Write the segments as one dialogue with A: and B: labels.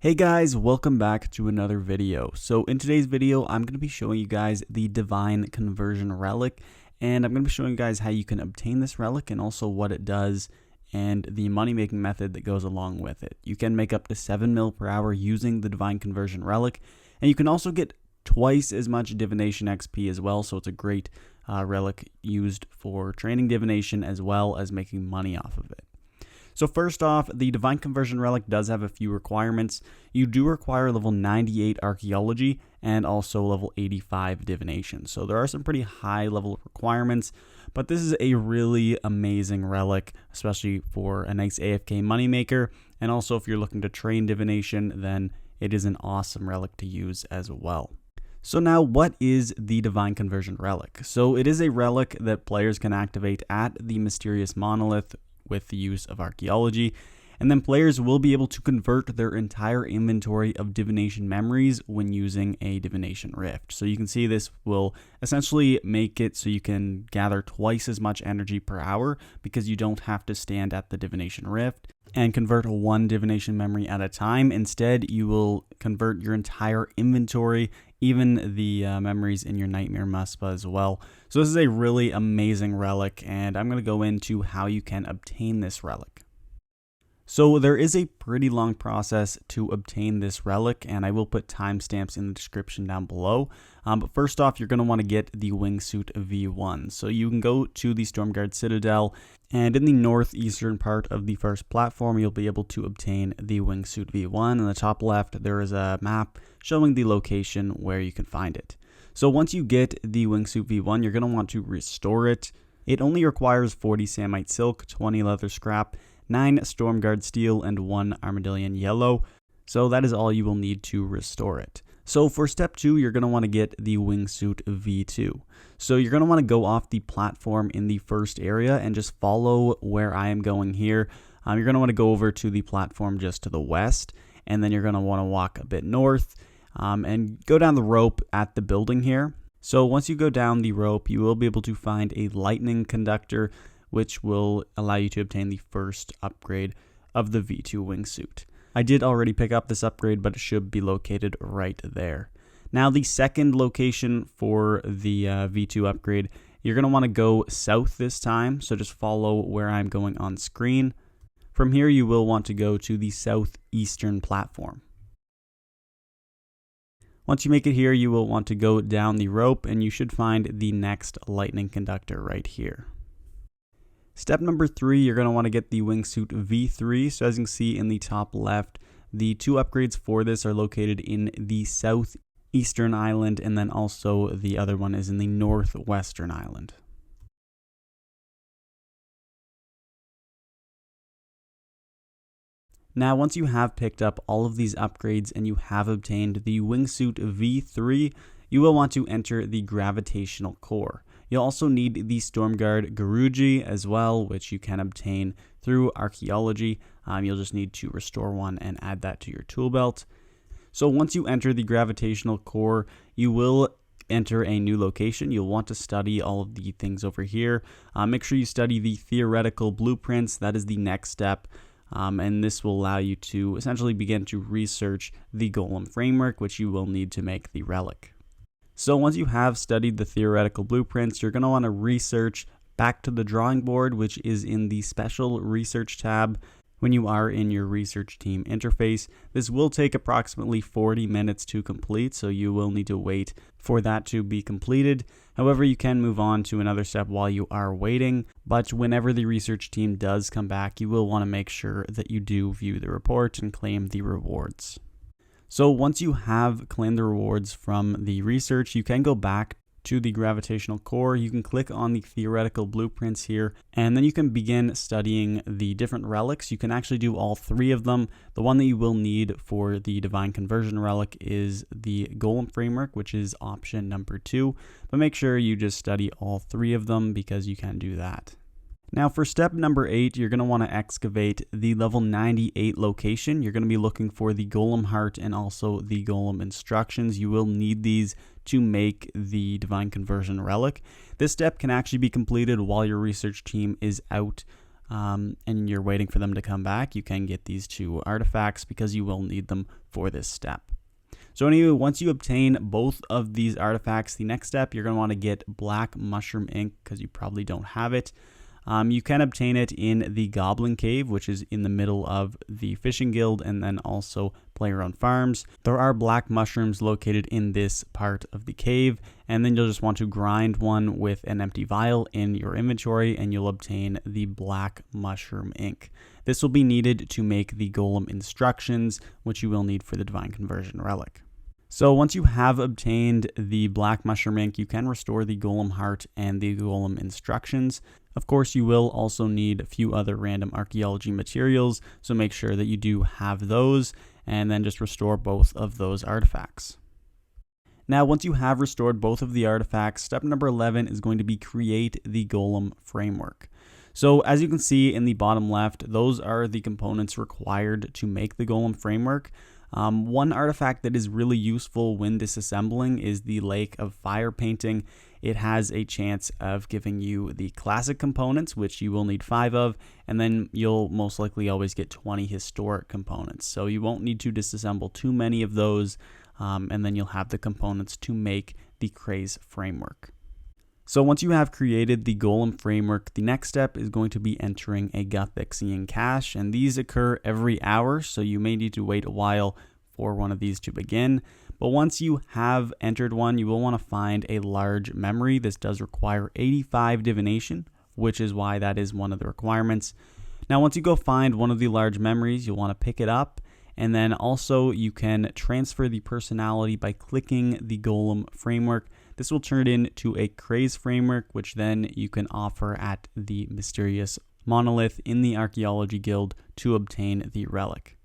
A: Hey guys, welcome back to another video. So in today's video, I'm going to be showing you guys the Divine Conversion Relic, and I'm going to be showing you guys how you can obtain this relic and also what it does and the money making method that goes along with it. You can make up to 7 mil per hour using the Divine Conversion Relic, and you can also get twice as much Divination XP as well, so it's a great relic used for training Divination as well as making money off of it. So first off, the Divine Conversion Relic does have a few requirements. You do require level 98 Archaeology and also level 85 Divination. So there are some pretty high level requirements, but this is a really amazing relic, especially for a nice AFK moneymaker. And also if you're looking to train Divination, then it is an awesome relic to use as well. So now, what is the Divine Conversion Relic? So it is a relic that players can activate at the Mysterious Monolith with the use of Archaeology, and then players will be able to convert their entire inventory of Divination memories when using a Divination Rift. So you can see this will essentially make it so you can gather twice as much energy per hour because you don't have to stand at the Divination Rift and convert one Divination memory at a time. Instead, you will convert your entire inventory, even the memories in your Nightmare Muspah as well. So this is a really amazing relic, and I'm going to go into how you can obtain this relic. So there is a pretty long process to obtain this relic, and I will put timestamps in the description down below. But first off, you're going to want to get the Wingsuit V1. So you can go to the Stormguard Citadel, and in the northeastern part of the first platform, you'll be able to obtain the Wingsuit V1. In the top left, there is a map showing the location where you can find it. So once you get the Wingsuit V1, you're going to want to restore it. It only requires 40 Samite Silk, 20 Leather Scrap, 9 Stormguard Steel, and 1 Armadillion Yellow. So that is all you will need to restore it. So for step 2, you're going to want to get the Wingsuit V2. So you're going to want to go off the platform in the first area and just follow where I am going here. You're going to want to go over to the platform just to the west, and then you're going to want to walk a bit north and go down the rope at the building here. So once you go down the rope, you will be able to find a lightning conductor, which will allow you to obtain the first upgrade of the V2 Wingsuit. I did already pick up this upgrade, but it should be located right there. Now, the second location for the V2 upgrade, you're going to want to go south this time, so just follow where I'm going on screen. From here, you will want to go to the southeastern platform. Once you make it here, you will want to go down the rope, and you should find the next lightning conductor right here. Step number 3, you're going to want to get the Wingsuit V3. So as you can see in the top left, the 2 upgrades for this are located in the southeastern island, and then also the other one is in the northwestern island. Now, once you have picked up all of these upgrades and you have obtained the Wingsuit V3, you will want to enter the Gravitational Core. You'll also need the Stormguard Guruji as well, which you can obtain through Archaeology. You'll just need to restore one and add that to your tool belt. So once you enter the Gravitational Core, you will enter a new location. You'll want to study all of the things over here. Make sure you study the theoretical blueprints. That is the next step. And this will allow you to essentially begin to research the Golem framework, which you will need to make the relic. So once you have studied the theoretical blueprints, you're going to want to research back to the drawing board, which is in the special research tab when you are in your research team interface. This will take approximately 40 minutes to complete, so you will need to wait for that to be completed. However, you can move on to another step while you are waiting, but whenever the research team does come back, you will want to make sure that you do view the report and claim the rewards. So once you have claimed the rewards from the research, you can go back to the Gravitational Core. You can click on the theoretical blueprints here, and then you can begin studying the different relics. You can actually do all 3 of them. The one that you will need for the Divine Conversion Relic is the Golem framework, which is option number 2, but make sure you just study all 3 of them because you can do that. Now for step number 8, you're going to want to excavate the level 98 location. You're going to be looking for the Golem Heart and also the Golem Instructions. You will need these to make the Divine Conversion Relic. This step can actually be completed while your research team is out and you're waiting for them to come back, you can get these 2 artifacts because you will need them for this step. So anyway, once you obtain both of these artifacts, the next step, you're going to want to get black mushroom ink because you probably don't have it. You can obtain it in the Goblin Cave, which is in the middle of the Fishing Guild, and then also player-owned farms. There are black mushrooms located in this part of the cave, and then you'll just want to grind one with an empty vial in your inventory, and you'll obtain the black mushroom ink. This will be needed to make the Golem instructions, which you will need for the Divine Conversion Relic. So once you have obtained the black mushroom ink, you can restore the Golem heart and the Golem instructions. Of course, you will also need a few other random archaeology materials, so make sure that you do have those, and then just restore both of those artifacts. Now, once you have restored both of the artifacts, step number 11 is going to be create the Golem framework. So as you can see in the bottom left, those are the components required to make the Golem framework. One artifact that is really useful when disassembling is the Lake of Fire painting. It has a chance of giving you the classic components, which you will need 5 of, and then you'll most likely always get 20 historic components. So you won't need to disassemble too many of those, and then you'll have the components to make the Cres framework. So once you have created the Golem framework, the next step is going to be entering a Guthixian cache, and these occur every hour, so you may need to wait a while for one of these to begin. But once you have entered one, you will want to find a large memory. This does require 85 divination, which is why that is one of the requirements. Now, once you go find one of the large memories, you'll want to pick it up, and then also you can transfer the personality by clicking the Golem framework. This will turn it into a Cres framework, which then you can offer at the mysterious Monolith in the Archaeology Guild to obtain the relic.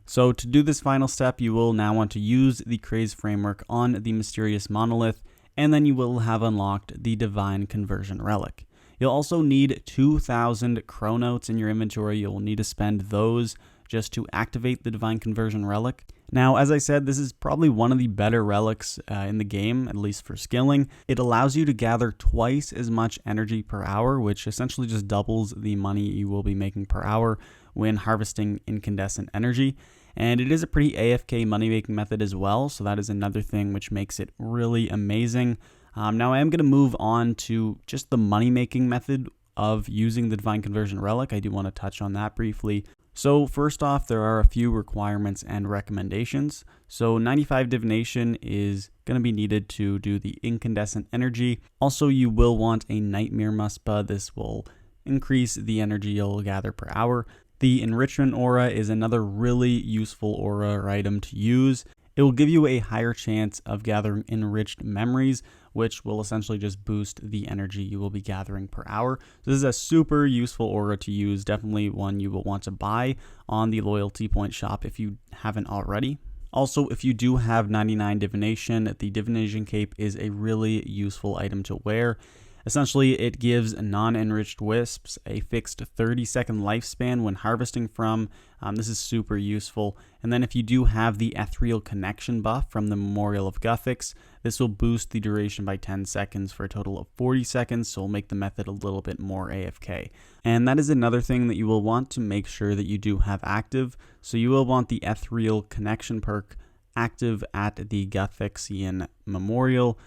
A: So to do this final step, you will now want to use the Cres framework on the mysterious Monolith, and then you will have unlocked the Divine Conversion Relic. You'll also need 2,000 chronotes in your inventory. You'll need to spend those just to activate the Divine Conversion Relic. Now, as I said, this is probably one of the better relics in the game, at least for skilling. It allows you to gather twice as much energy per hour, which essentially just doubles the money you will be making per hour when harvesting incandescent energy. And it is a pretty AFK money-making method as well, so that is another thing which makes it really amazing. Now, I am going to move on to just the money-making method of using the Divine Conversion Relic. I do want to touch on that briefly. So first off, there are a few requirements and recommendations. So 95 divination is going to be needed to do the incandescent energy. Also, you will want a nightmare Muspah. This will increase the energy you'll gather per hour. The Enrichment aura is another really useful aura or item to use. It will give you a higher chance of gathering enriched memories, which will essentially just boost the energy you will be gathering per hour. So this is a super useful aura to use, definitely one you will want to buy on the loyalty point shop if you haven't already. Also, if you do have 99 divination, the Divination cape is a really useful item to wear. Essentially, it gives non-enriched wisps a fixed 30-second lifespan when harvesting from. This is super useful. And then if you do have the ethereal connection buff from the Memorial of Guthix, this will boost the duration by 10 seconds for a total of 40 seconds, so it'll make the method a little bit more AFK. And that is another thing that you will want to make sure that you do have active. So you will want the ethereal connection perk active at the Guthixian Memorial.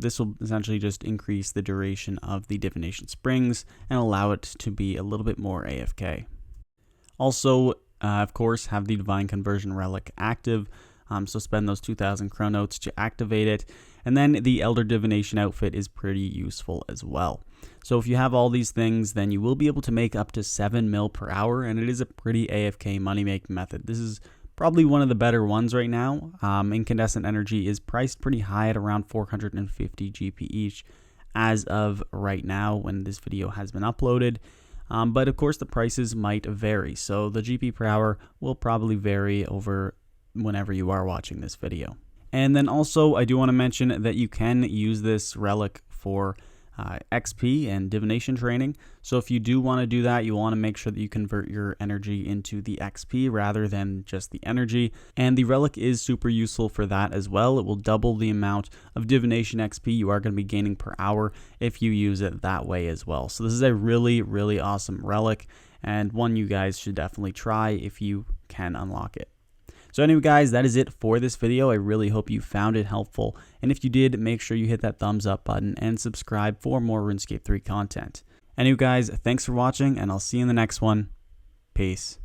A: This will essentially just increase the duration of the divination springs and allow it to be a little bit more AFK. Also, of course, have the Divine Conversion Relic active, so spend those 2,000 chronotes to activate it. And then the Elder Divination outfit is pretty useful as well. So if you have all these things, then you will be able to make up to 7 mil per hour, and it is a pretty AFK money-making method. This is probably one of the better ones right now. Incandescent energy is priced pretty high at around 450 GP each as of right now when this video has been uploaded. But of course the prices might vary, so the GP per hour will probably vary over whenever you are watching this video. And then also I do want to mention that you can use this relic for XP and Divination training. So if you do want to do that, you want to make sure that you convert your energy into the XP rather than just the energy. And the Relic is super useful for that as well. It will double the amount of Divination XP you are going to be gaining per hour if you use it that way as well. So this is a really, really awesome Relic, and one you guys should definitely try if you can unlock it. So anyway guys, that is it for this video. I really hope you found it helpful, and if you did, make sure you hit that thumbs up button and subscribe for more RuneScape 3 content. Anyway guys, thanks for watching, and I'll see you in the next one. Peace.